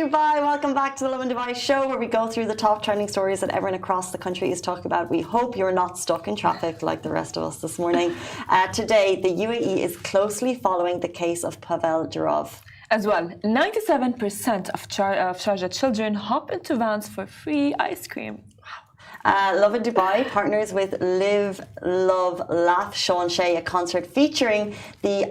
Dubai. Welcome back to the Lovin Dubai show, where we go through the top trending stories that everyone across the country is talking about. We hope you're not stuck in traffic like the rest of us this morning. Today, the UAE is closely following the case of Pavel Durov. As well, 97% of Sharjah children hop into vans for free ice cream. Lovin Dubai partners with Live, Love, Laugh Shaan, a concert featuring the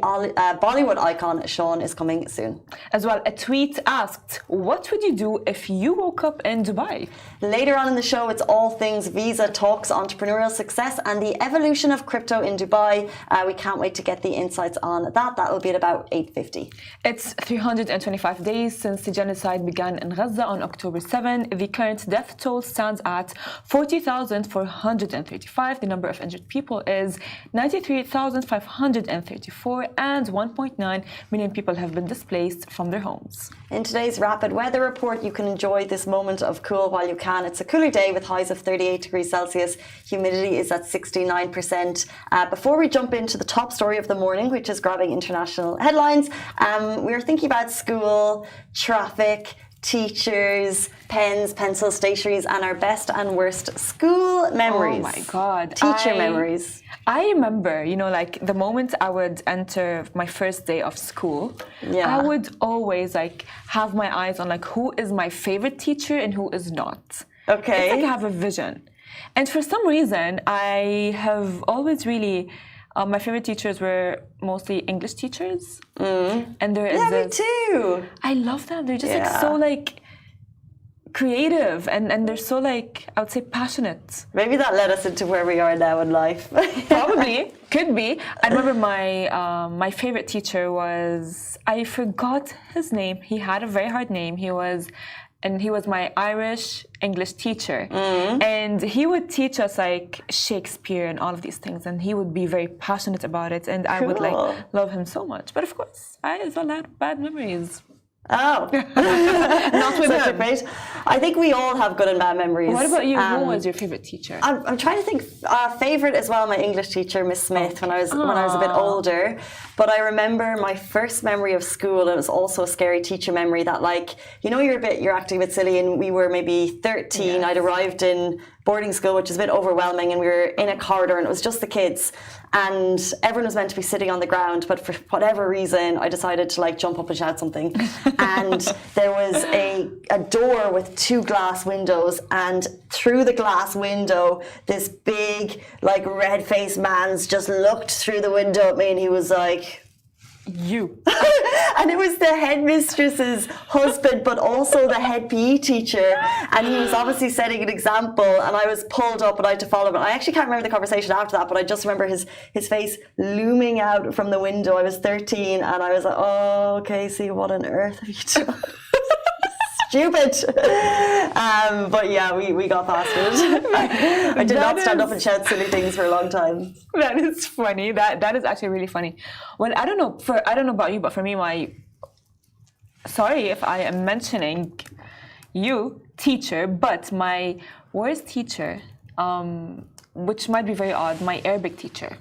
Bollywood icon Shaan is coming soon. As well, a tweet asked, what would you do if you woke up in Dubai? Later on in the show, it's all things visa talks, entrepreneurial success and the evolution of crypto in Dubai. We can't wait to get the insights on that. That will be at about 8:50. It's 325 days since the genocide began in Gaza on October 7. The current death toll stands at 40,435. The number of injured people is 93,534, and 1.9 million people have been displaced from their homes. In today's rapid weather report, you can enjoy this moment of cool while you can. It's a cooler day with highs of 38 degrees Celsius. Humidity is at 69%. Before we jump into the top story of the morning, which is grabbing international headlines, we are thinking about school, traffic, teachers, pens, pencils, stationeries, and our best and worst school memories. Oh my God. Teacher memories. I remember, like the moment I would enter my first day of school, I would always have my eyes on who is my favorite teacher and who is not. Okay. It's I have a vision. And for some reason, I have always really... my favorite teachers were mostly English teachers. And there is me too. I love them. They're just so creative and they're so I would say passionate. Maybe that led us into where we are now in life. Probably. Could be. I remember my favorite teacher was, I forgot his name. He had a very hard name. He was my Irish English teacher. And he would teach us Shakespeare and all of these things, and he would be very passionate about it, and I would love him so much. But of course, I have a lot of bad memories. Oh, not with him. Great. I think we all have good and bad memories. What about you? Who was your favorite teacher? I'm trying to think. Favorite as well. My English teacher, Miss Smith, when I was a bit older. But I remember my first memory of school. It was also a scary teacher memory. That you're acting a bit silly, and we were maybe 13. Yes. I'd arrived in boarding school, which is a bit overwhelming, and we were in a corridor, and it was just the kids, and everyone was meant to be sitting on the ground, but for whatever reason I decided to jump up and shout something. And there was a door with two glass windows, and through the glass window this big red-faced man's just looked through the window at me, and he was like, you. And it was the headmistress's husband, but also the head PE teacher, and he was obviously setting an example, and I was pulled up and I had to follow him. I actually can't remember the conversation after that, but I just remember his face looming out from the window. I was 13 and I was like, oh, Casey, what on earth have you done? Stupid. But yeah, we got past it. I did not stand up and shout silly things for a long time. That is funny. That is actually really funny. Well, I don't know about you, but for me, sorry if I am mentioning you, teacher, but my worst teacher, which might be very odd, my Arabic teacher.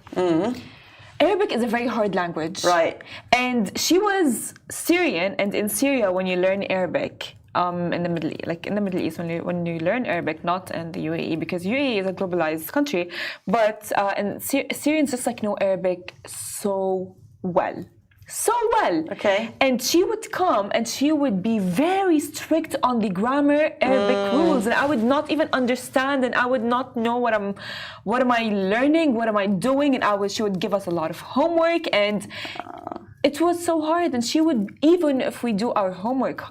Arabic is a very hard language. Right. And she was Syrian, and in Syria, when you learn Arabic, in the Middle East, when you learn Arabic, not in the UAE, because UAE is a globalized country, but and Syrians just know Arabic so well. Okay. And she would come and she would be very strict on the grammar Arabic rules, and I would not even understand, and I would not know what am I learning, what am I doing, and she would give us a lot of homework, and it was so hard. And she would, even if we do our homework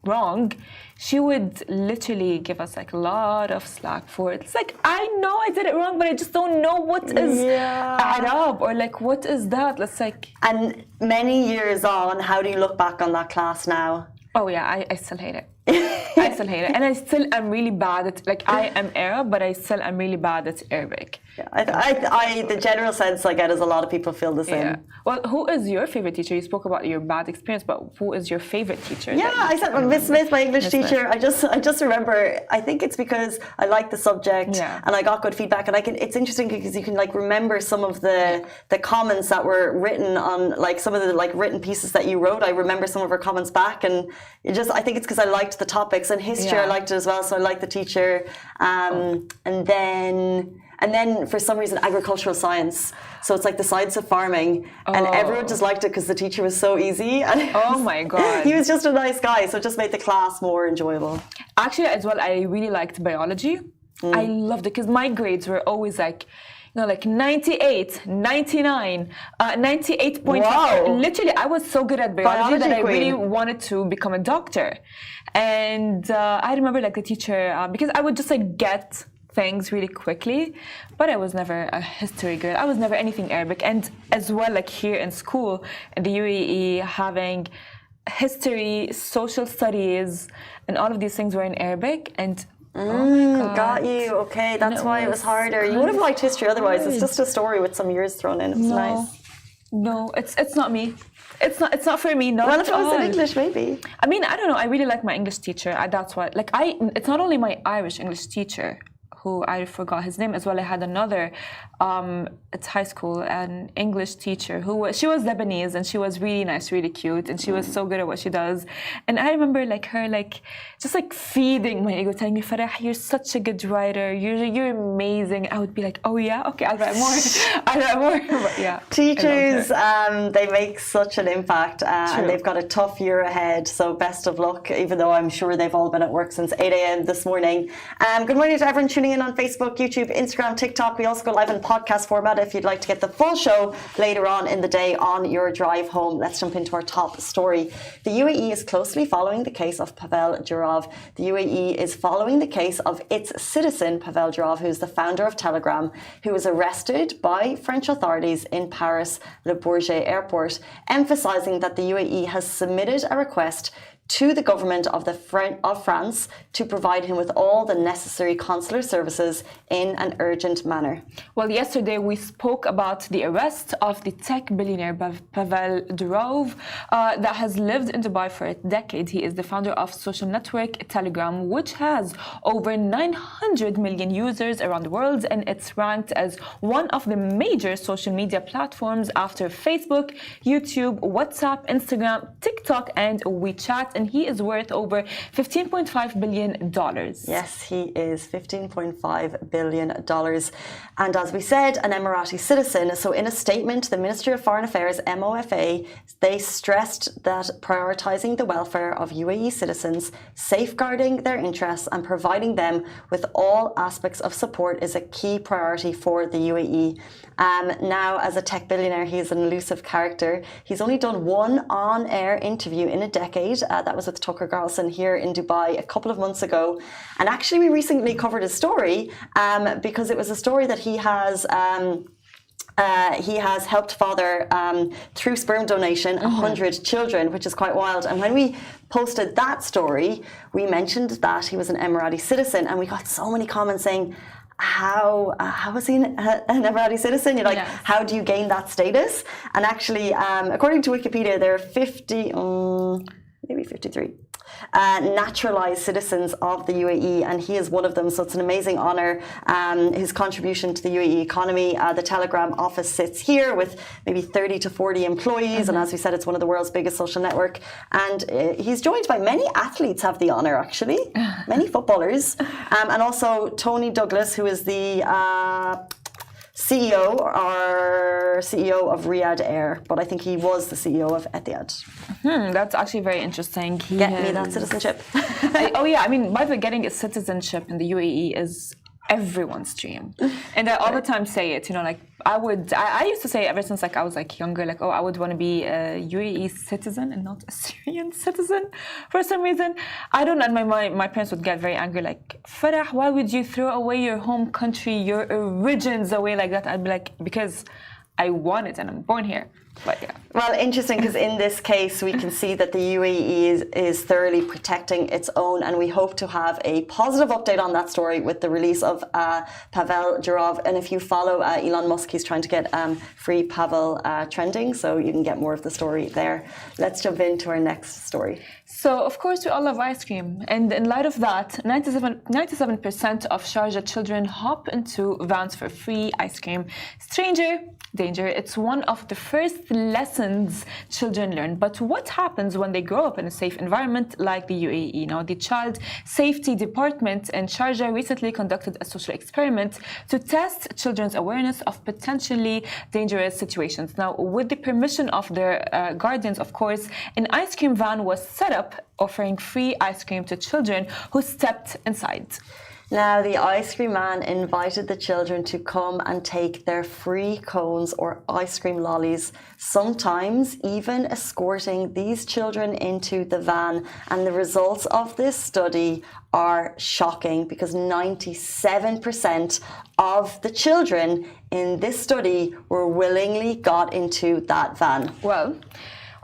wrong, she would literally give us a lot of slack for it. It's I know I did it wrong, but I just don't know what is Arab, or what is that. Let's And many years on, how do you look back on that class now? Oh yeah, I still hate it. I still hate it, and I still am really bad at, like, I am Arab, but I still am really bad at Arabic. Yeah, the general sense I get is a lot of people feel the same. Yeah. Well, who is your favorite teacher? You spoke about your bad experience, but who is your favorite teacher? Yeah, I said Miss Smith, my English teacher. I just remember. I think it's because I like the subject and I got good feedback, and it's interesting because you can like remember some of the comments that were written on like some of the like written pieces that you wrote. I remember some of her comments back, and I think it's because I liked the topics, and history I liked it as well, so I liked the teacher. And then for some reason agricultural science, so it's like the science of farming, and everyone just liked it because the teacher was so easy. And oh my god, he was just a nice guy, so it just made the class more enjoyable. Actually, as well, I really liked biology. I loved it because my grades were always like, you know, like 98, 99, 98.5. Wow. Literally, I was so good at biology that I really wanted to become a doctor. And I remember like the teacher, because I would just like get things really quickly, but I was never a history girl. I was never anything Arabic. And as well, like here in school, in the UAE, having history, social studies, and all of these things were in Arabic. And oh my God. Got you. Okay, that's why it was harder. You would have liked history otherwise. It's just a story with some years thrown in. It was nice. No, it's not me. It's not for me. No. Well, if it was in English, maybe. I mean, I don't know. I really like my English teacher. That's why. Like, it's not only my Irish English teacher, who I forgot his name as well. I had another, at high school, an English teacher she was Lebanese, and she was really nice, really cute, and she was so good at what she does. And I remember like her, like just like feeding my ego, telling me, Farah, you're such a good writer. You're amazing. I would be like, oh yeah, okay, I'll write more. I'll write more. But yeah. Teachers, they make such an impact, and they've got a tough year ahead. So best of luck. Even though I'm sure they've all been at work since 8 a.m. this morning. Good morning to everyone tuning in on Facebook, YouTube, Instagram, TikTok. We also go live in podcast format if you'd like to get the full show later on in the day on your drive home. Let's jump into our top story. The UAE is closely following the case of Pavel Durov. The UAE is following the case of its citizen, Pavel Durov, who's the founder of Telegram, who was arrested by French authorities in Paris Le Bourget airport, emphasizing that the UAE has submitted a request to the government of France to provide him with all the necessary consular services in an urgent manner. Well, yesterday we spoke about the arrest of the tech billionaire Pavel Durov that has lived in Dubai for a decade. He is the founder of social network Telegram, which has over 900 million users around the world, and it's ranked as one of the major social media platforms after Facebook, YouTube, WhatsApp, Instagram, TikTok, and WeChat. And he is worth over $15.5 billion. Yes, he is $15.5 billion. And as we said, an Emirati citizen. So in a statement, the Ministry of Foreign Affairs, MOFA, they stressed that prioritizing the welfare of UAE citizens, safeguarding their interests and providing them with all aspects of support is a key priority for the UAE. Now, as a tech billionaire, he is an elusive character. He's only done one on-air interview in a decade. That was with Tucker Carlson here in Dubai a couple of months ago. And actually, we recently covered his story because it was a story that he has helped father through sperm donation 100 children, which is quite wild. And when we posted that story, we mentioned that he was an Emirati citizen, and we got so many comments saying, how is he an Emirati citizen? You're like, how do you gain that status? And actually, according to Wikipedia, there are 53 naturalized citizens of the UAE, and he is one of them, so it's an amazing honor. His contribution to the UAE economy, the Telegram office sits here with maybe 30 to 40 employees, and as we said, it's one of the world's biggest social network, and he's joined by many athletes have the honor, actually, many footballers, and also Tony Douglas, who is the CEO of Riyadh Air, but I think he was the CEO of Etihad. That's actually very interesting. Get me that citizenship. Oh yeah, I mean, by the way, getting a citizenship in the UAE is everyone's dream, and I all the time say it. You know, like I used to say ever since like I was like younger, like, oh, I would want to be a UAE citizen and not a Syrian citizen for some reason. I don't know. My parents would get very angry, like, Farah, why would you throw away your home country, your origins away like that? I'd be like, because I want it and I'm born here. But yeah. Well, interesting, because in this case, we can see that the UAE is thoroughly protecting its own, and we hope to have a positive update on that story with the release of Pavel Durov. And if you follow Elon Musk, he's trying to get free Pavel trending, so you can get more of the story there. Let's jump into our next story. So, of course, we all love ice cream. And in light of that, 97% of Sharjah children hop into vans for free ice cream. Stranger danger. It's one of the first lessons children learn. But what happens when they grow up in a safe environment like the UAE? Now, the Child Safety Department in Sharjah recently conducted a social experiment to test children's awareness of potentially dangerous situations. Now, with the permission of their guardians, of course, an ice cream van was set up offering free ice cream to children who stepped inside. Now, the ice cream man invited the children to come and take their free cones or ice cream lollies, sometimes even escorting these children into the van. And the results of this study are shocking, because 97% of the children in this study were willingly got into that van. Well,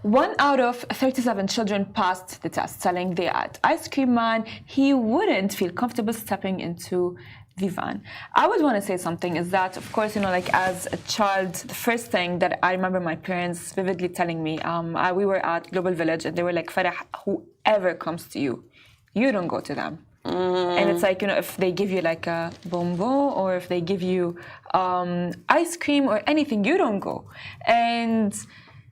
1 out of 37 children passed the test, telling the ice cream man he wouldn't feel comfortable stepping into the van. I would want to say something is that, of course, like as a child, the first thing that I remember my parents vividly telling me, we were at Global Village and they were like, Farah, whoever comes to you, you don't go to them. And it's like, if they give you like a bonbon or if they give you ice cream or anything, you don't go. And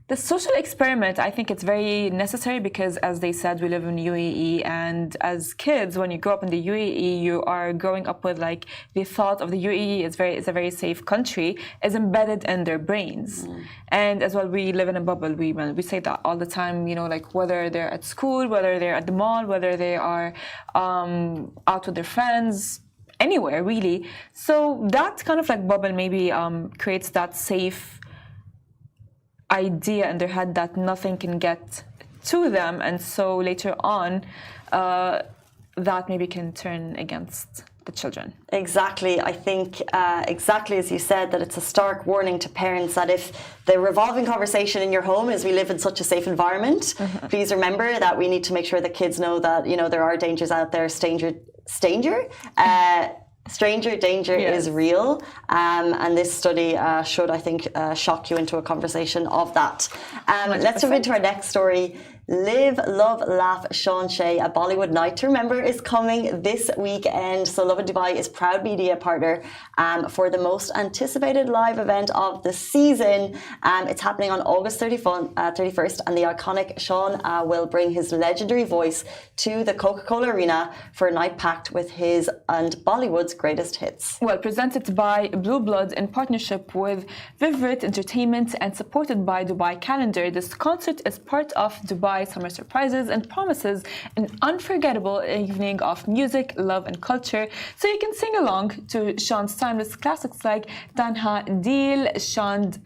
the social experiment, I think it's very necessary because, as they said, we live in UAE, and as kids, when you grow up in the UAE, you are growing up with like the thought of the UAE is a very safe country, is embedded in their brains. And as well, we live in a bubble. We say that all the time, like whether they're at school, whether they're at the mall, whether they are out with their friends, anywhere really. So that kind of like bubble maybe creates that safe idea in their head that nothing can get to them, and so later on that maybe can turn against the children. Exactly. I think exactly as you said, that it's a stark warning to parents that if the revolving conversation in your home is we live in such a safe environment, please remember that we need to make sure that kids know that there are dangers out there. Stranger danger is real, and this study should, I think, shock you into a conversation of that. Let's move into our next story. Live, Love, Laugh, Shaan, a Bollywood night to remember is coming this weekend. So Lovin Dubai is proud media partner for the most anticipated live event of the season. It's happening on August 31st, and the iconic Shaan will bring his legendary voice to the Coca-Cola Arena for a night packed with his and Bollywood's greatest hits. Well, presented by Blue Blood in partnership with Vivid Entertainment and supported by Dubai Calendar, this concert is part of Dubai Summer Surprises and promises an unforgettable evening of music, love and culture, so you can sing along to Shaan's timeless classics like Tanha Dil, Shand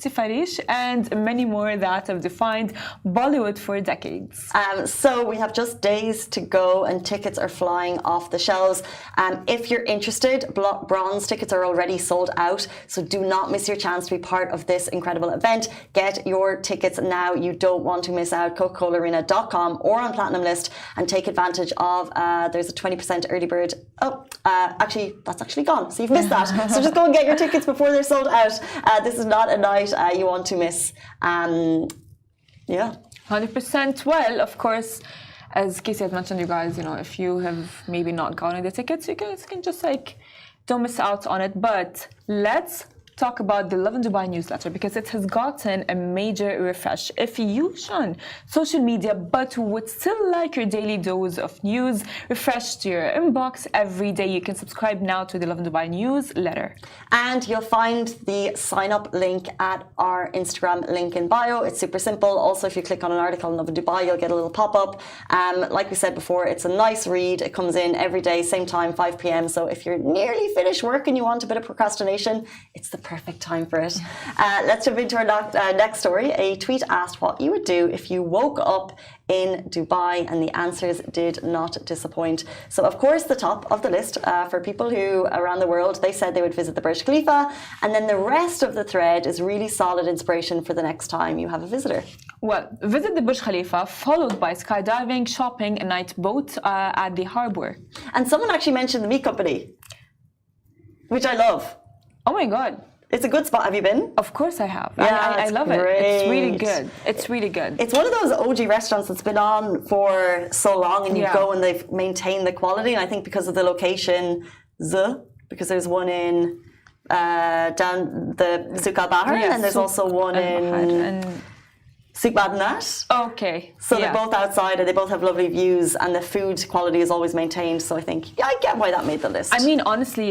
Sifarish and many more that have defined Bollywood for decades. So we have just days to go and tickets are flying off the shelves. If you're interested, bronze tickets are already sold out, so do not miss your chance to be part of this incredible event. Get your tickets now. You don't want to miss out. Coca-ColaArena.com or on Platinum List, and take advantage of there's a 20% early bird. Actually that's actually gone, so you've missed that. So just go and get your tickets before they're sold out. This is not a night you want to miss. 100%. Well, of course, as Casey had mentioned, you guys, if you have maybe not gotten the tickets, you guys can just like don't miss out on it. But let's talk about the Lovin Dubai newsletter, because it has gotten a major refresh. If you shun social media but would still like your daily dose of news refreshed to your inbox every day, you can subscribe now to the Lovin Dubai newsletter. And you'll find the sign up link at our Instagram link in bio. It's super simple. Also, if you click on an article in Lovin Dubai, you'll get a little pop up. Like we said before, it's a nice read. It comes in every day, same time, 5 p.m. So if you're nearly finished work and you want a bit of procrastination, it's the perfect time for it. Let's jump into our next story. A tweet asked what you would do if you woke up in Dubai, and the answers did not disappoint. So, of course, the top of the list for people who around the world, they said they would visit the Burj Khalifa, and then the rest of the thread is really solid inspiration for the next time you have a visitor. Well, visit the Burj Khalifa, followed by skydiving, shopping, a night boat at the harbour. And someone actually mentioned the meat company, which I love. Oh my God. It's a good spot. Have you been? Of course I have. Yeah, I love great. it. It's really good. It's really good. It's one of those OG restaurants that's been on for so long, and you go and they've maintained the quality. And I think because of the location, because there's one in down the Souk Al Bahr, and there's also one in Souk Madinat. Okay. So they're both outside and they both have lovely views, and the food quality is always maintained. So I think, I get why that made the list. I mean, honestly,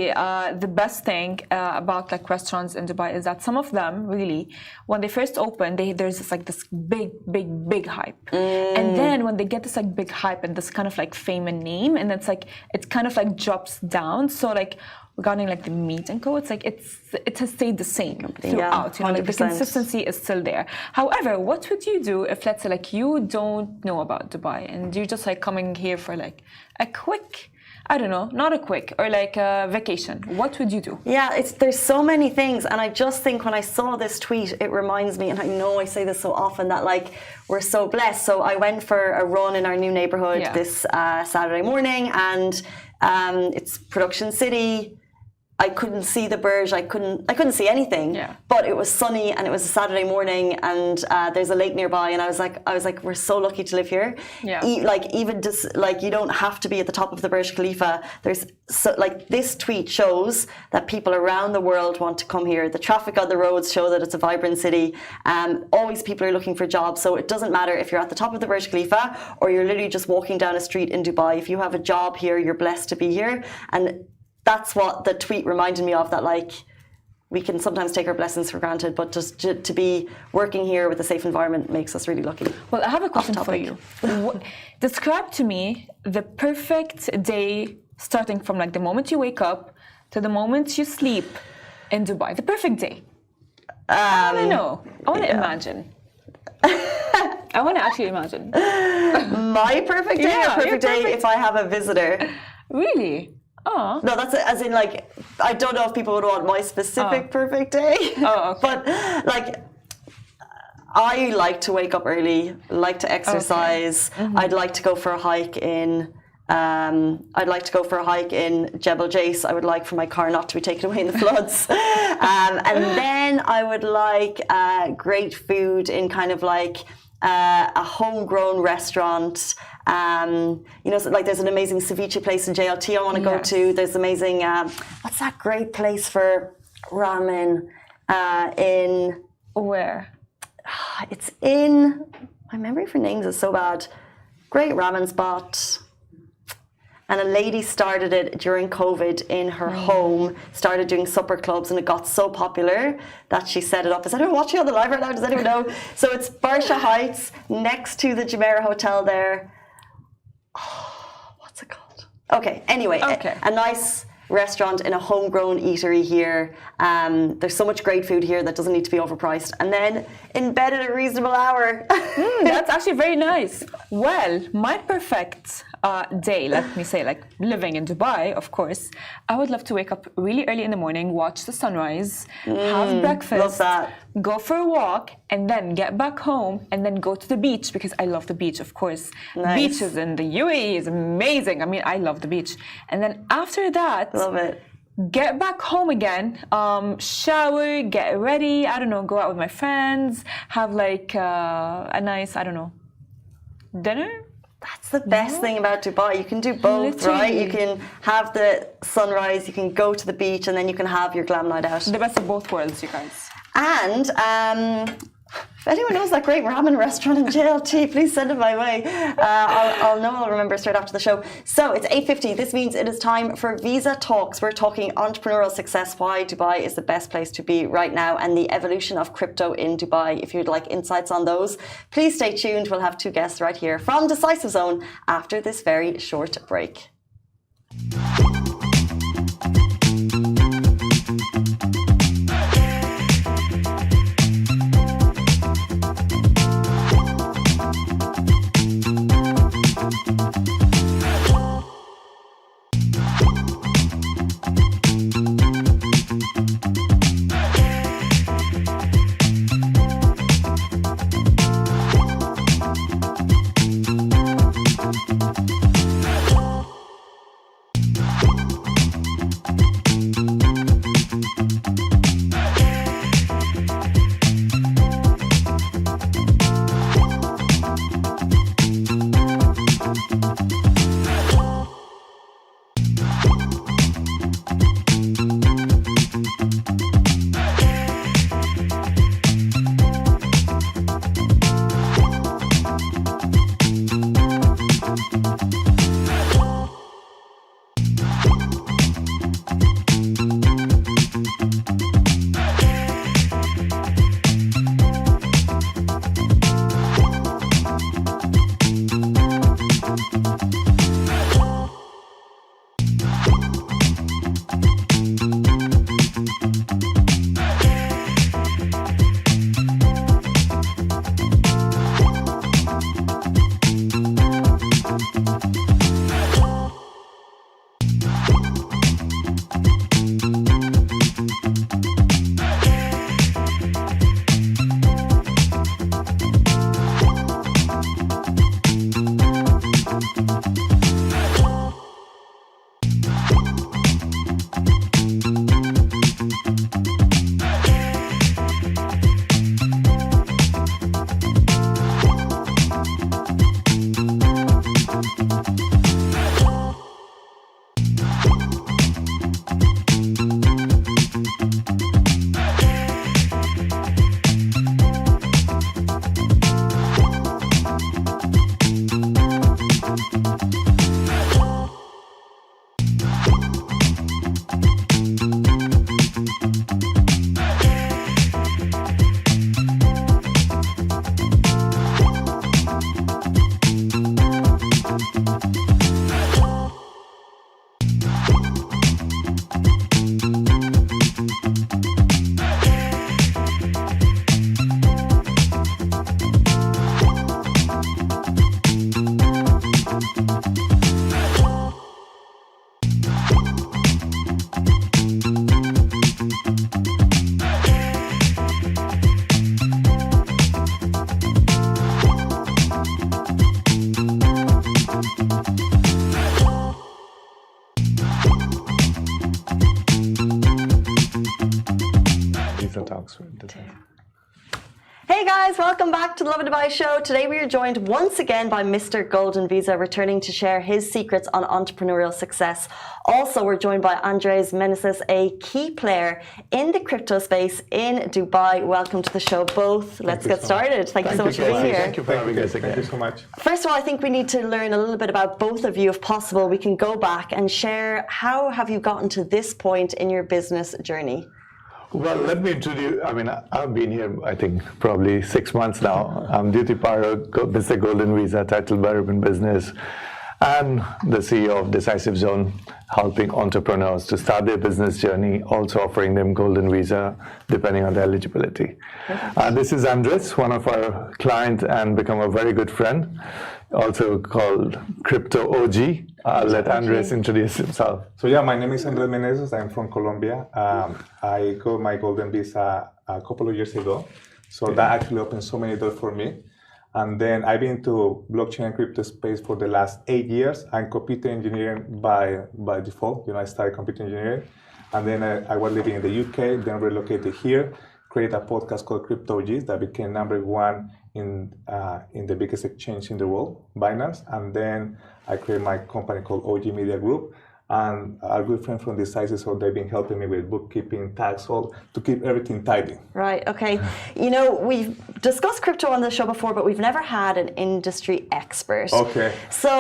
the best thing about like restaurants in Dubai is that some of them really, when they first open, there's this big hype, and then when they get this like big hype and this kind of like fame and name, and it's like it kind of like drops down. So like, regarding like the meat and co, it's like it has stayed the same throughout. You know, like the consistency is still there. However, what would you do if, let's say, like you don't know about Dubai and you're just like coming here for like a quick, I don't know, not a quick, or like a vacation? What would you do? Yeah, there's so many things, and I just think when I saw this tweet, it reminds me, and I know I say this so often, that like we're so blessed. So I went for a run in our new neighborhood this Saturday morning, and it's production city. I couldn't see the Burj. I couldn't see anything. Yeah. But it was sunny and it was a Saturday morning, and there's a lake nearby, and I was like, we're so lucky to live here. Yeah. Even just like you don't have to be at the top of the Burj Khalifa. There's this tweet shows that people around the world want to come here. The traffic on the roads show that it's a vibrant city. Always people are looking for jobs, so it doesn't matter if you're at the top of the Burj Khalifa or you're literally just walking down a street in Dubai. If you have a job here, you're blessed to be here. And that's what the tweet reminded me of, that like we can sometimes take our blessings for granted, but just to be working here with a safe environment makes us really lucky. Well, I have a question for you. Describe to me the perfect day, starting from like the moment you wake up to the moment you sleep in Dubai. The perfect day. I want to know. I want to imagine. I want to actually imagine. My perfect day or perfect day if I have a visitor? Really? Oh. No, that's as in like, I don't know if people would want my specific perfect day. Oh, okay. But like, I like to wake up early, like to exercise. Okay. Mm-hmm. I'd like to go for a hike in Jebel Jais. I would like for my car not to be taken away in the floods. And then I would like great food in kind of like a homegrown restaurant. So like there's an amazing ceviche place in JLT I want to go to. There's amazing, what's that great place for ramen in... Where? It's in... My memory for names is so bad. Great ramen spot. And a lady started it during COVID in her home, started doing supper clubs, and it got so popular that she set it up. Is anyone watching on the live right now? Does anyone know? So it's Barsha Heights, next to the Jumeirah Hotel there. Oh, what's it called? Okay, anyway, a nice restaurant in a homegrown eatery here. There's so much great food here that doesn't need to be overpriced. And then in bed at a reasonable hour. That's actually very nice. Well, my perfect day, let me say, like living in Dubai, of course, I would love to wake up really early in the morning, watch the sunrise, have breakfast, go for a walk, and then get back home and then go to the beach, because I love the beach, of course. Nice. Beaches in the UAE is amazing. I mean, I love the beach. And then after that, love it. Get back home again, shower, get ready, I don't know, go out with my friends, have like a nice, I don't know, dinner? That's the best thing about Dubai. You can do both, literally. Right? You can have the sunrise, you can go to the beach, and then you can have your glam night out. The best of both worlds, you guys. And if anyone knows that great ramen restaurant in JLT, please send it my way. I'll remember straight after the show. So it's 8:50. This means it is time for Visa Talks. We're talking entrepreneurial success, why Dubai is the best place to be right now, and the evolution of crypto in Dubai. If you'd like insights on those, please stay tuned. We'll have two guests right here from Decisive Zone after this very short break. visa talks. Hey guys, welcome back to the Lovin Dubai show. Today we are joined once again by Mr. Golden Visa, returning to share his secrets on entrepreneurial success. Also, we're joined by Andres Meneses, a key player in the crypto space in Dubai. Welcome to the show, both. Let's get started. Thank you so much for being here. Thank you for having us again. Thank you so much. First of all, I think we need to learn a little bit about both of you, if possible. We can go back and share how have you gotten to this point in your business journey? Well, let me introduce, I've been here, I think, probably 6 months now. I'm Duty Paro, Mr. Golden Visa, title bearer in business, and the CEO of Decisive Zone, helping entrepreneurs to start their business journey, also offering them Golden Visa, depending on their eligibility. This is Andres, one of our clients, and become a very good friend, also called Crypto OG. I'll let Andres introduce himself. So yeah, my name is Andres Meneses. I'm from Colombia. I got my Golden Visa a couple of years ago. So that actually opened so many doors for me. And then I've been to blockchain and crypto space for the last 8 years. I'm computer engineering by default. I started computer engineering. And then I was living in the UK, then relocated here, created a podcast called Crypto OGs that became #1 in the biggest exchange in the world, Binance. And then I created my company called OG Media Group. And our good friends from Decisive, so they've been helping me with bookkeeping, tax, all to keep everything tidy. Right, okay. We've discussed crypto on the show before, but we've never had an industry expert. Okay. So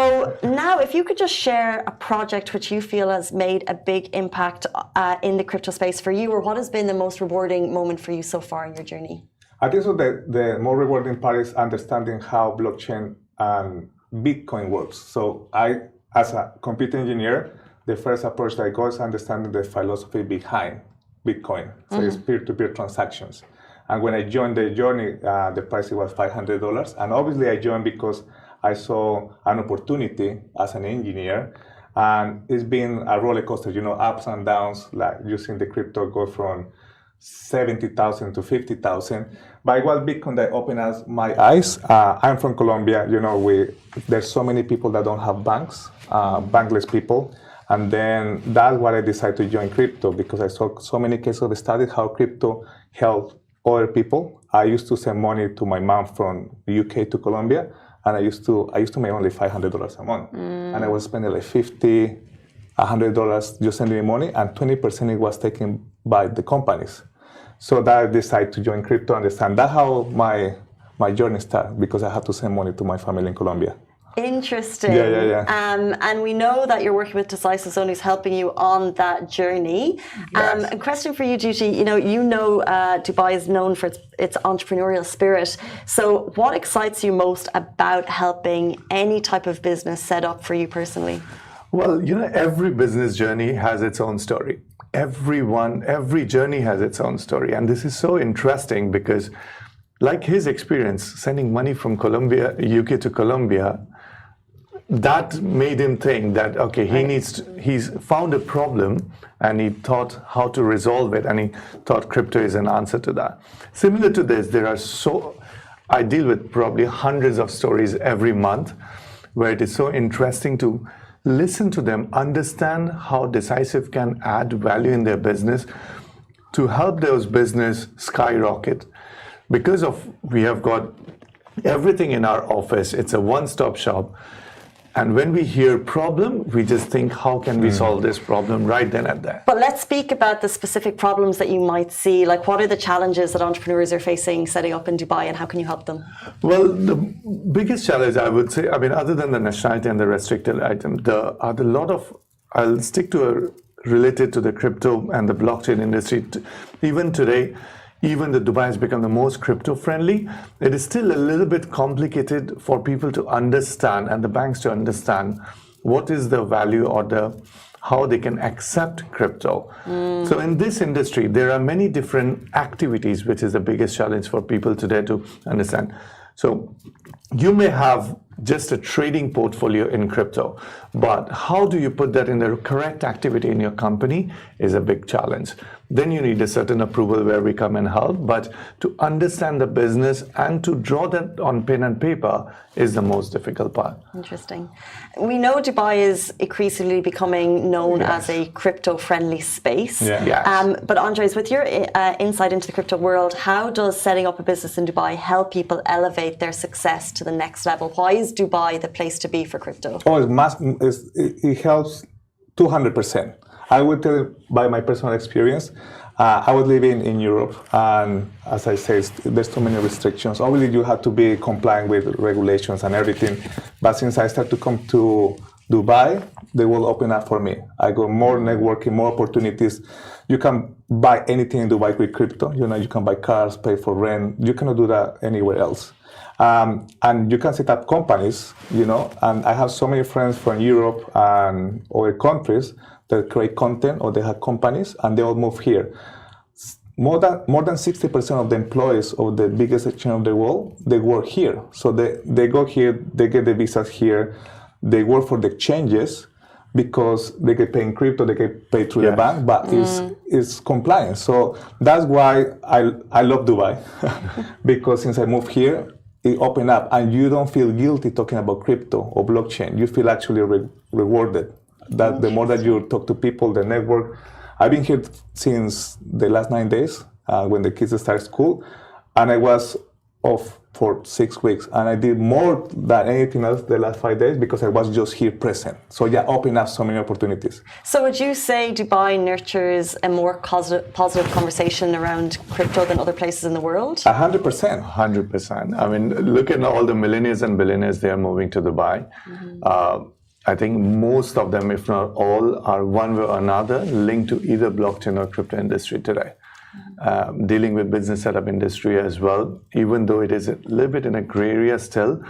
now, if you could just share a project which you feel has made a big impact in the crypto space for you, or what has been the most rewarding moment for you so far in your journey? I think so the more rewarding part is understanding how blockchain and Bitcoin works. So I, as a computer engineer, the first approach that I got is understanding the philosophy behind Bitcoin. So it's peer-to-peer transactions. And when I joined the journey, the price was $500. And obviously I joined because I saw an opportunity as an engineer. And it's been a roller coaster, ups and downs, like using the crypto go from 70,000 to 50,000. But it was Bitcoin that opened my eyes. I'm from Colombia. There's so many people that don't have banks, bankless people. And then that's why I decided to join crypto, because I saw so many cases of studies how crypto helped other people. I used to send money to my mom from the UK to Colombia, and I used to make only $500 a month. And I was spending like $50, $100 just sending money, and 20% it was taken by the companies. So that I decided to join crypto, understand that's how my journey started, because I had to send money to my family in Colombia. Interesting. Yeah. And we know that you're working with Decisive Zone, who's helping you on that journey. Yes. A question for you, Duty. Dubai is known for its entrepreneurial spirit. So what excites you most about helping any type of business set up for you personally? Well, every business journey has its own story. Every journey has its own story. And this is so interesting because, like his experience, sending money from UK to Colombia, that made him think that, okay, he's found a problem and he thought how to resolve it, and he thought crypto is an answer to that. Similar to this, I deal with probably hundreds of stories every month where it is so interesting to listen to them, understand how Decisive can add value in their business to help those business skyrocket. Because we have got everything in our office, it's a one-stop shop. And when we hear problem, we just think, how can we solve this problem right then and there? But let's speak about the specific problems that you might see. Like, what are the challenges that entrepreneurs are facing setting up in Dubai, and how can you help them? Well, the biggest challenge, I would say, other than the nationality and the restricted item, I'll stick to related to the crypto and the blockchain industry. Even today, even though Dubai has become the most crypto-friendly, it is still a little bit complicated for people to understand and the banks to understand what is the value or how they can accept crypto. So in this industry, there are many different activities, which is the biggest challenge for people today to understand. So you may have just a trading portfolio in crypto, but how do you put that in the correct activity in your company is a big challenge. then you need a certain approval where we come and help. But to understand the business and to draw that on pen and paper is the most difficult part. Interesting. We know Dubai is increasingly becoming known as a crypto-friendly space. But Andres, with your insight into the crypto world, how does setting up a business in Dubai help people elevate their success to the next level? Why is Dubai the place to be for crypto? It helps 200%. I would tell you by my personal experience. I was living in Europe, and as I said, there's too many restrictions. Obviously, you have to be compliant with regulations and everything. But since I started to come to Dubai, they will open up for me. I got more networking, more opportunities. You can buy anything in Dubai with crypto. You can buy cars, pay for rent. You cannot do that anywhere else. And you can set up companies, and I have so many friends from Europe and other countries that create content, or they have companies, and they all move here. More than 60% of the employees of the biggest exchange of the world, they work here. So they go here, they get the visas here, they work for the exchanges because they get paid in crypto, they get paid through the bank, but it's compliance. So that's why I love Dubai, because since I moved here, it opened up, and you don't feel guilty talking about crypto or blockchain. You feel actually rewarded. That the more that you talk to people, the network. I've been here since the last 9 days when the kids start school, and I was off for 6 weeks, and I did more than anything else the last 5 days because I was just here present. So opening up so many opportunities. So would you say Dubai nurtures a more positive conversation around crypto than other places in the world? 100%. 100%. I mean, look at all the millionaires and billionaires, they are moving to Dubai. I think most of them, if not all, are one way or another linked to either blockchain or crypto industry today. Dealing with business setup industry as well, even though it is a little bit in a gray area still,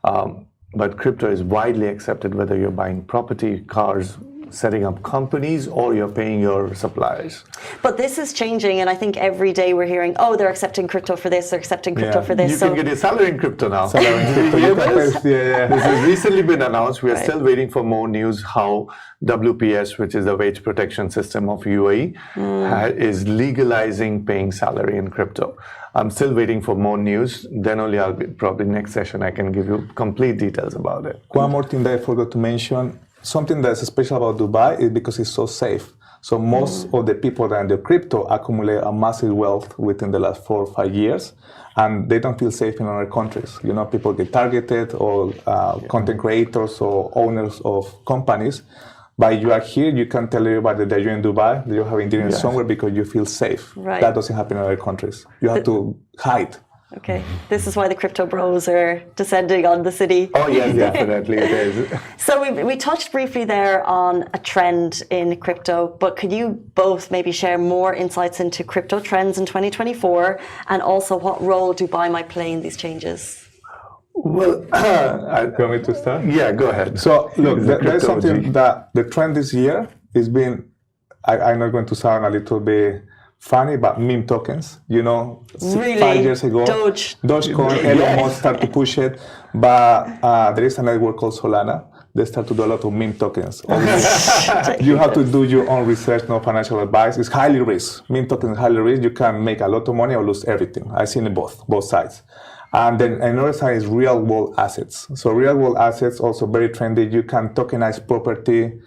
but crypto is widely accepted whether you're buying property, cars, setting up companies, or you're paying your suppliers. But this is changing, and I think every day we're hearing, they're accepting crypto for this, they're accepting crypto for this. You can get your salary in crypto now. This has recently been announced. We are still waiting for more news how WPS, which is the wage protection system of UAE, is legalizing paying salary in crypto. I'm still waiting for more news. Then only I'll be, probably next session, I can give you complete details about it. One more thing that I forgot to mention. Something that's special about Dubai is because it's so safe. So most of the people that are in the crypto accumulate a massive wealth within the last 4 or 5 years, and they don't feel safe in other countries. People get targeted, or content creators or owners of companies. But you are here, you can tell everybody that you're in Dubai, that you're having dinner somewhere because you feel safe. Right. That doesn't happen in other countries. You have to hide. Okay, this is why the crypto bros are descending on the city. Oh yes, definitely it is. So we touched briefly there on a trend in crypto, but could you both maybe share more insights into crypto trends in 2024, and also what role Dubai might play in these changes? Well, you want me to start? Yeah, go ahead. So look, there's something that the trend this year is being, I'm not going to sound a little bit funny, but meme tokens, Really? 5 years ago, Dogecoin, Elon Musk started to push it, but there is a network called Solana. They start to do a lot of meme tokens. You have to do your own research, no financial advice. It's highly risk. Meme tokens is highly risk. You can make a lot of money or lose everything. I've seen it both sides. And then another side is real world assets. So real world assets also very trendy. You can tokenize property.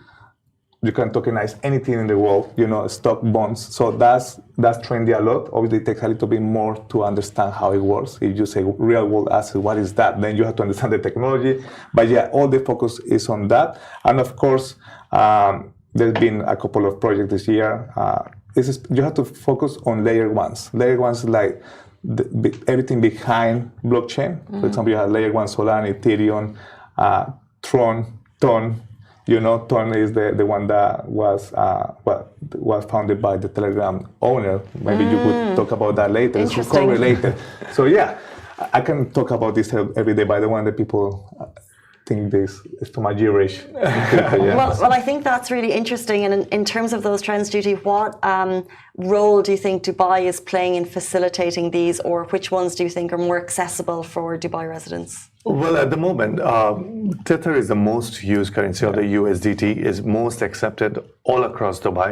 You can tokenize anything in the world, stock, bonds. So that's trendy a lot. Obviously, it takes a little bit more to understand how it works. If you say real world asset, what is that? Then you have to understand the technology. But all the focus is on that. And of course, there's been a couple of projects this year. You have to focus on layer ones. Layer ones is like everything behind blockchain. For example, you have layer one Solana, Ethereum, Tron. Tron is the one that was founded by the Telegram owner. Maybe you could talk about that later. It's correlated. So I can talk about this every day, but I don't want the people think this is too much gibberish. Well, I think that's really interesting. And in terms of those trends, Judy, what role do you think Dubai is playing in facilitating these, or which ones do you think are more accessible for Dubai residents? Well, at the moment, Tether is the most used currency, or the USDT is most accepted all across Dubai.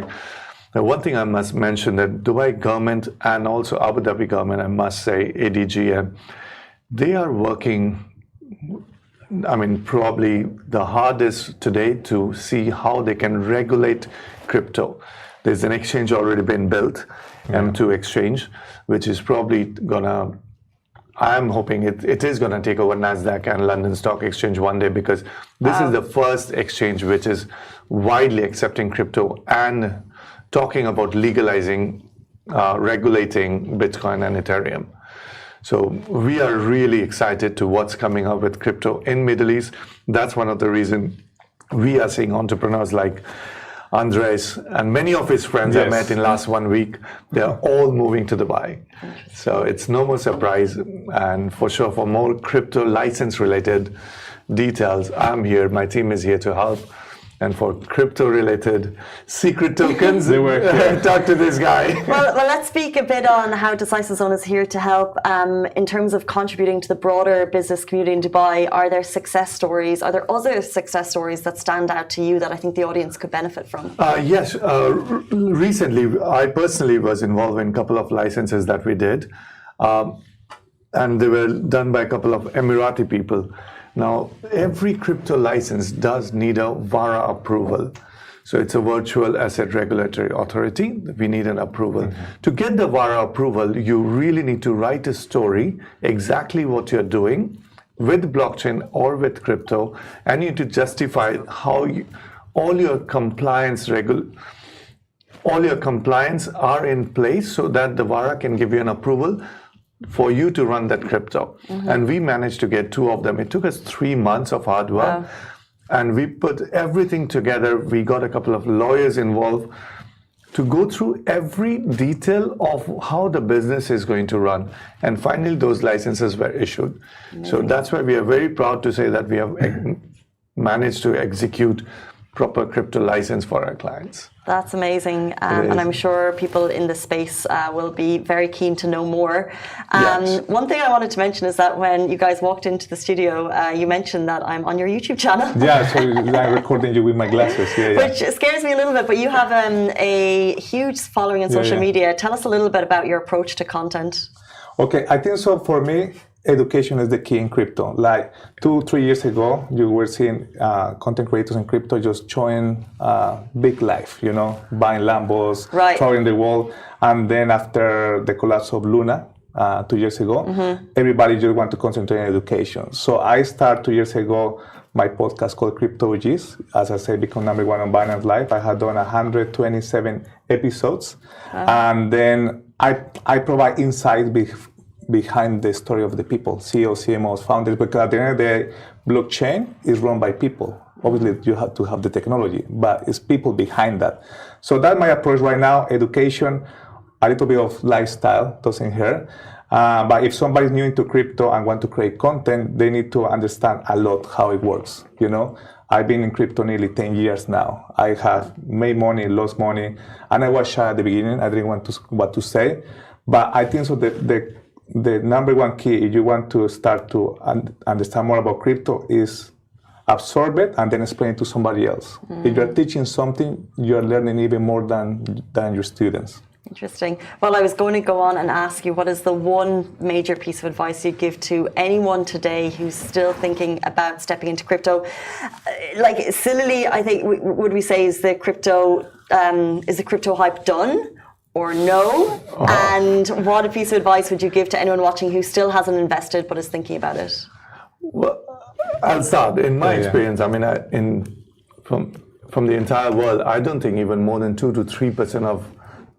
Now, one thing I must mention that Dubai government and also Abu Dhabi government, I must say, ADGM, they are working, probably the hardest today to see how they can regulate crypto. There's an exchange already been built, M2 exchange, which is probably gonna, I'm hoping it is gonna take over NASDAQ and London Stock Exchange one day, because this is the first exchange which is widely accepting crypto and talking about legalizing, regulating Bitcoin and Ethereum. So we are really excited to what's coming up with crypto in Middle East. That's one of the reasons we are seeing entrepreneurs like Andres and many of his friends I met in last 1 week. They're all moving to Dubai. So it's no more surprise. And for sure, for more crypto license related details, I'm here. My team is here to help. And for crypto-related secret tokens, talk to this guy. Well, let's speak a bit on how Decisive Zone is here to help in terms of contributing to the broader business community in Dubai. Are there success stories? Are there other success stories that stand out to you that I think the audience could benefit from? Yes. Recently, I personally was involved in a couple of licenses that we did. And they were done by a couple of Emirati people. Now, every crypto license does need a VARA approval. So it's a Virtual Asset Regulatory Authority. We need an approval. To get the VARA approval, you really need to write a story, exactly what you're doing with blockchain or with crypto, and you need to justify how all your compliance are in place so that the VARA can give you an approval for you to run that crypto. And we managed to get 2 of them. It took us 3 months of hard work. Wow. And we put everything together. We got a couple of lawyers involved to go through every detail of how the business is going to run. And finally, those licenses were issued. Amazing. So that's why we are very proud to say that we have managed to execute proper crypto license for our clients. That's amazing. And I'm sure people in this space will be very keen to know more. One thing I wanted to mention is that when you guys walked into the studio, you mentioned that I'm on your YouTube channel. Yeah, so I'm recording you with my glasses. Which scares me a little bit, but you have a huge following on social media. Tell us a little bit about your approach to content. Okay, I think so for me, education is the key in crypto. Like 2-3 years ago, you were seeing content creators in crypto just showing big life, buying Lambos, traveling the world. And then after the collapse of Luna 2 years ago, everybody just want to concentrate on education. So I started 2 years ago my podcast called Crypto OGs. As I said, become #1 on Binance Live. I had done 127 episodes. And then I provide insight behind the story of the people, CEOs, CMOs, founders, because at the end of the day, blockchain is run by people. Obviously, you have to have the technology, but it's people behind that. So that's my approach right now, education, a little bit of lifestyle, doesn't hurt. But if somebody's new into crypto and want to create content, they need to understand a lot how it works, I've been in crypto nearly 10 years now. I have made money, lost money, and I was shy at the beginning. I didn't want what to say. But I think so the #1 key, if you want to start to understand more about crypto, is absorb it and then explain it to somebody else. If you're teaching something, you're learning even more than your students. Interesting. Well, I was going to go on and ask you, what is the one major piece of advice you'd give to anyone today who's still thinking about stepping into crypto? Like, sillily, I think, would we say, is the crypto hype done? Or no? And what a piece of advice would you give to anyone watching who still hasn't invested but is thinking about it? Well, I'll start. In my experience, from the entire world, I don't think even more than 2 to 3% of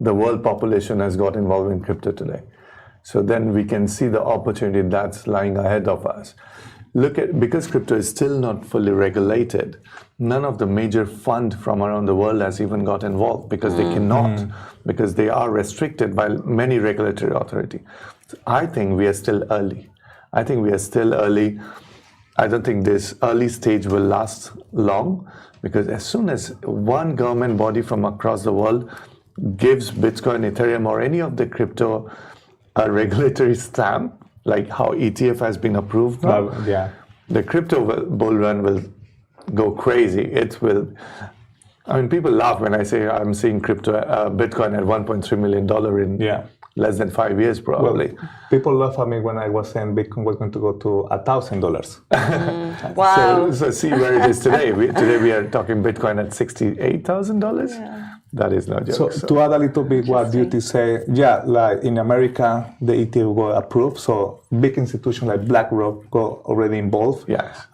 the world population has got involved in crypto today. So then we can see the opportunity that's lying ahead of us. Because crypto is still not fully regulated, none of the major fund from around the world has even got involved because they cannot, because they are restricted by many regulatory authority. So I think we are still early. I don't think this early stage will last long, because as soon as one government body from across the world gives Bitcoin, Ethereum, or any of the crypto a regulatory stamp, like how ETF has been approved now, the crypto bull run will go crazy. It will. I mean, people laugh when I say I'm seeing Bitcoin at $1.3 million in less than 5 years, probably. Well, people laugh at me when I was saying Bitcoin was going to go to $1,000. Wow. So see where it is today. Today we are talking Bitcoin at $68,000. Yeah. That is no joke. So to add a little bit what Duty say, like in America, the ETF got approved. So big institutions like BlackRock got already involved. Yes.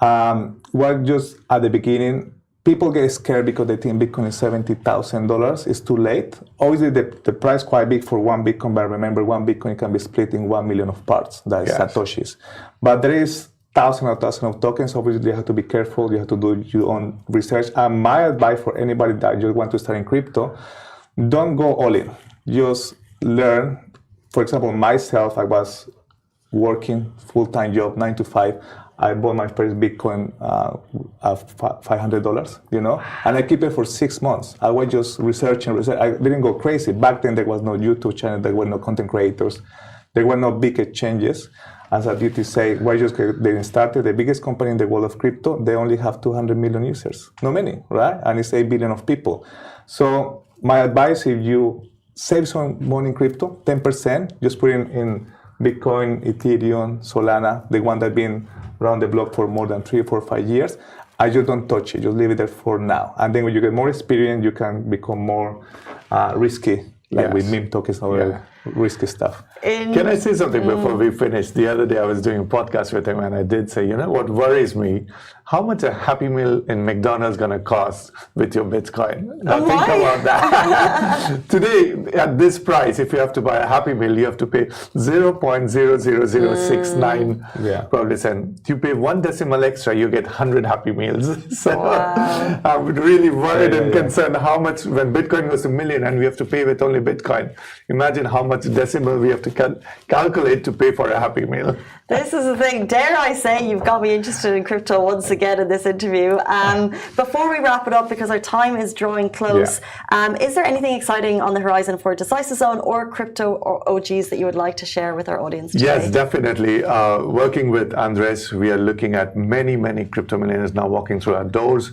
We're just at the beginning. People get scared because they think Bitcoin is $70,000. It's too late. Obviously, the price is quite big for one Bitcoin, but remember, one Bitcoin can be split in 1 million of parts. That is Satoshis. But there is thousands of tokens. Obviously, you have to be careful. You have to do your own research. And my advice for anybody that just want to start in crypto, don't go all in. Just learn. For example, myself, I was working full-time job, 9 to 5. I bought my first Bitcoin at $500, and I keep it for 6 months. I was just researching. I didn't go crazy. Back then, there was no YouTube channel. There were no content creators. There were no big exchanges. As I did say, we're just getting started. The biggest company in the world of crypto, they only have 200 million users. Not many, right? And it's 8 billion of people. So my advice, if you save some money in crypto, 10%, just put in Bitcoin, Ethereum, Solana, the one that been around the block for more than 3, 4, 5 years. I just don't touch it. Just leave it there for now. And then when you get more experience, you can become more risky, like with meme tokens or risky stuff. Can I say something before we finish? The other day I was doing a podcast with him and I did say, what worries me? How much a Happy Meal in McDonald's going to cost with your Bitcoin? Now think about that. Today, at this price, if you have to buy a Happy Meal, you have to pay 0.00069 probably cent. You pay 1 decimal extra, you get 100 Happy Meals. So I'm really worried and concerned how much, when Bitcoin goes to $1 million and we have to pay with only Bitcoin, imagine how much decimal we have to calculate to pay for a Happy Meal. This is the thing. Dare I say, you've got me interested in crypto once again in this interview. Before we wrap it up, because our time is drawing close, is there anything exciting on the horizon for Decisive Zone or crypto or OGs that you would like to share with our audience today? Yes, definitely. Working with Andres, we are looking at many, many crypto millionaires now walking through our doors.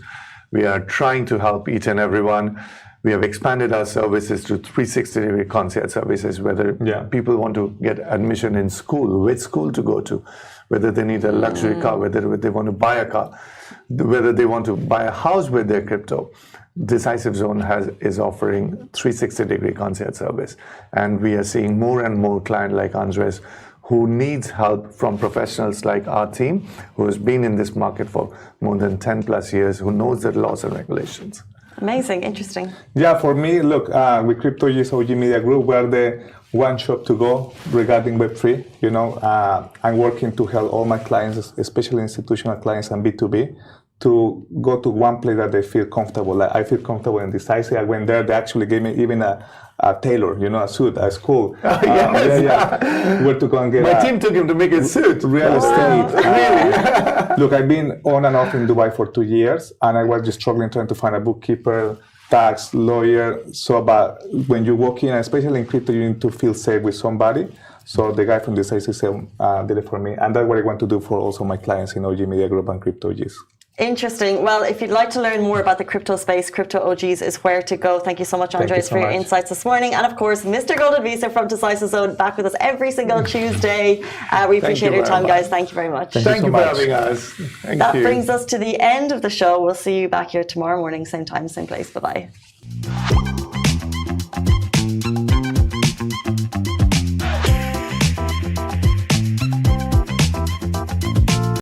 We are trying to help each and everyone. We have expanded our services to 360-degree concierge services, whether people want to get admission in school, which school to go to, whether they need a luxury car, whether they want to buy a car, whether they want to buy a house with their crypto. Decisive Zone is offering 360-degree concierge service. And we are seeing more and more clients like Andres who needs help from professionals like our team, who has been in this market for more than 10 plus years, who knows the laws and regulations. Amazing, interesting. Yeah, for me, look, with CryptoG's OG Media Group, we're the one shop to go regarding Web3. I'm working to help all my clients, especially institutional clients and B2B, to go to one place that they feel comfortable. Like I feel comfortable in Decisive. I went there, they actually gave me even a tailor, a suit, a school. Where to go and get my team took him to make a suit. Real estate. Really? Look, I've been on and off in Dubai for 2 years, and I was just struggling trying to find a bookkeeper, tax, lawyer. So, but when you walk in, especially in crypto, you need to feel safe with somebody. So the guy from Decisive did it for me, and that's what I want to do for also my clients in OG Media Group and CryptoGs. Interesting. Well, if you'd like to learn more about the crypto space, Crypto OGs is where to go. Thank you so much, Andres, for your insights this morning. And of course, Mr. Golden Visa from Decisive Zone back with us every single Tuesday. We appreciate your time, guys. Thank you very much. Thank you for having us. That brings us to the end of the show. We'll see you back here tomorrow morning, same time, same place. Bye-bye.